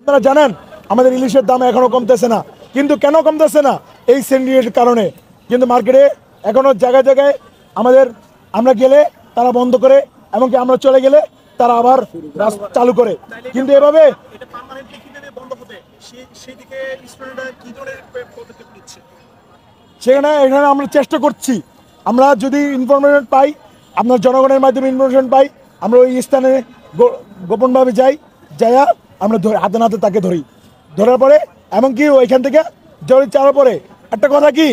আপনারা জানেন আমাদের ইলিশের দাম এখনো কমতেছে না, কিন্তু কেন কমতেছে না? এই সিন্ডিকেটের কারণে। কিন্তু মার্কেটে এখনো জায়গায় জায়গায় আমরা গেলে তারা বন্ধ করে, এমনকি আমরা চলে গেলে তারা আবার চালু করে। কিন্তু এভাবে এখানে আমরা চেষ্টা করছি, আমরা যদি ইনফরমেশন পাই, আপনার জনগণের মাধ্যমে ইনফরমেশন পাই, আমরা ওই স্থানে গোপনভাবে যাইয়া আমরা হাতে নাতে তাকে ধরার পরে এমনকি ওইখান থেকে জড়িত চাওয়ার পরে একটা কথা কি,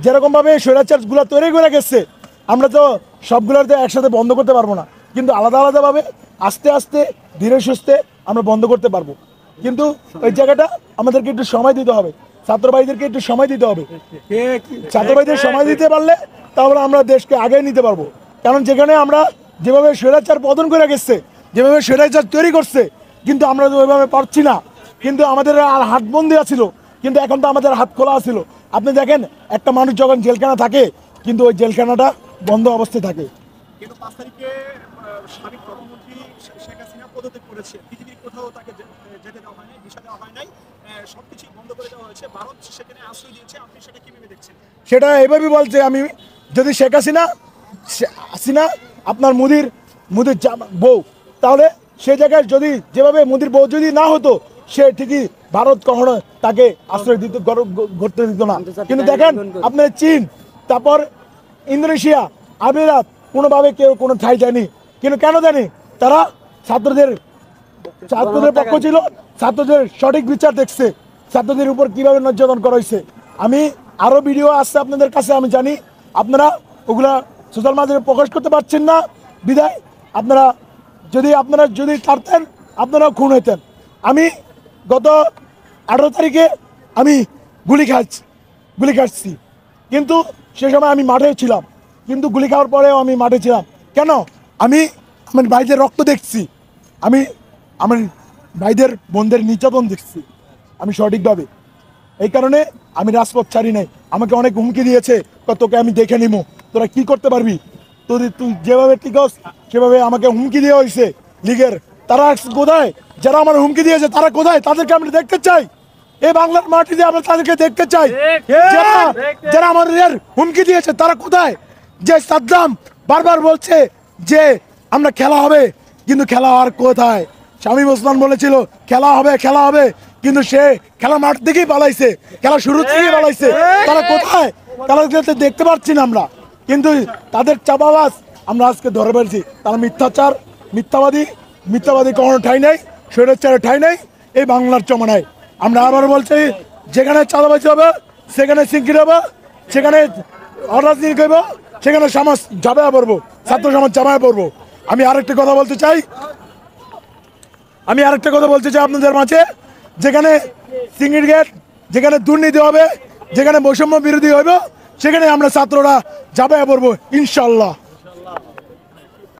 যেরকমভাবে স্বৈরাচারগুলো তৈরি করে গেছে, আমরা তো সবগুলোতে একসাথে বন্ধ করতে পারবো না, কিন্তু আলাদা আলাদাভাবে আস্তে আস্তে ধীরে সুস্থে আমরা বন্ধ করতে পারবো। কিন্তু ওই জায়গাটা আমাদেরকে একটু সময় দিতে হবে, ছাত্র ভাইদেরকে একটু সময় দিতে হবে। ছাত্র ভাইদের সময় দিতে পারলে তাহলে আমরা দেশকে আগে নিতে পারবো। কারণ যেখানে আমরা যেভাবে স্বৈরাচার পতন করে গেছে, যেভাবে স্বৈরাচার তৈরি করছে, কিন্তু আমরা তো ওইভাবে পারছি না। কিন্তু আমাদের আর হাত বন্দি আছিল, কিন্তু এখন তো আমাদের হাত খোলা ছিল। আপনি দেখেন একটা মানুষ যখন জেলখানা থাকে, কিন্তু ওই জেলখানাটা বন্ধ অবস্থায় থাকে। কিন্তু 5 তারিখে সাবেক প্রধানমন্ত্রী শেখ হাসিনা পদত্যাগ করেছে, পৃথিবীর কোথাও তাকে যেতে দেওয়া হয় নাই, ভিসা দেওয়া হয় নাই, সবকিছু বন্ধ করে দেওয়া হয়েছে, ভারত সেখানে আশ্রয় দিয়েছে। আপনি সেটা কিভাবে দেখছেন? সেটা এইভাবে বলছে, আমি যদি শেখ হাসিনা আপনার মুদির বউ, তাহলে সে জায়গায় যদি যেভাবে মুদির বউ যদি না হতো, সে ঠিকই ভারত কখনো তাকে আশ্রয় করতে দিত না। কিন্তু দেখেন আপনার চীন, তারপর ইন্দোনেশিয়া, আমিরাত, কোনোভাবে কেউ কোনো ঠাঁই যায়নি। কিন্তু কেন জানি, তারা ছাত্রদের পক্ষ ছিল, ছাত্রদের সঠিক বিচার দেখছে, ছাত্রদের উপর কিভাবে নির্যাতন করা হয়েছে। আমি আরও ভিডিও আসছে আপনাদের কাছে, আমি জানি আপনারা ওগুলা সোশ্যাল মাধ্যমে প্রকাশ করতে পারছেন না, বিদায় আপনারা যদি পারতেন আপনারাও খুন হইতেন। আমি গত 18 তারিখে আমি গুলি খাচ্ছি, কিন্তু সে সময় আমি মাঠে ছিলাম, কিন্তু গুলি খাওয়ার পরেও আমি মাঠে ছিলাম। কেন? আমি আমার ভাইদের রক্ত দেখছি, আমি আমার ভাইদের বোনদের নির্যাতন দেখছি আমি সঠিকভাবে। এই কারণে আমি রাজপথ ছাড়ি নাই। আমাকে অনেক হুমকি দিয়েছে, তোকে আমি দেখে নিবো, তোরা কি করতে পারবি, তুই যেভাবে ঠিক সেভাবে আমাকে হুমকি দেওয়া হয়েছে। লীগের তারা কোথায়? যারা আমার হুমকি দিয়েছে তারা কোথায়? তাদেরকে আমি দেখতে চাই, এই বাংলার মাটিতে আমরা তাদেরকে দেখতে চাই। যারা আমাদের হুমকি দিয়েছে তারা কোথায়? যে সাদ্দাম বারবার বলছে যে আমরা খেলা হবে, কিন্তু খেলা হওয়ার কোথায়? শামীম ওসমান বলেছিল খেলা হবে, কিন্তু সে খেলা মাঠ থেকেই পালাইছে, খেলা শুরু থেকেই পালাইছে। তারা কোথায়? তারা দেখতে পাচ্ছি না আমরা, কিন্তু তাদের চাপাবাজ আমরা আজকে ধরে পেরেছি। তারা মিথ্যাবাদী কোনো ঠাঁই নেই, স্বৈরাচারের ঠাঁই নেই এই বাংলার চমনায়। আমরা আবার বলছি, যেখানে চাঁদাবাজি হবে, সেখানে সিঙ্কির হবে, সেখানে অরাজনীতি করবো, সেখানে সমাজ ঝাঁপায়া পড়বো, ছাত্র সমাজ ঝাঁপায়া পড়বো। আমি আরেকটা কথা বলতে চাই আপনাদের মাঝে, যেখানে সিন্ডিকেট, যেখানে দুর্নীতি হবে, যেখানে বৈষম্য বিরোধী হইব, সেখানে আমরা ছাত্ররা ঝাঁপায়া পড়বো ইনশাল্লাহ।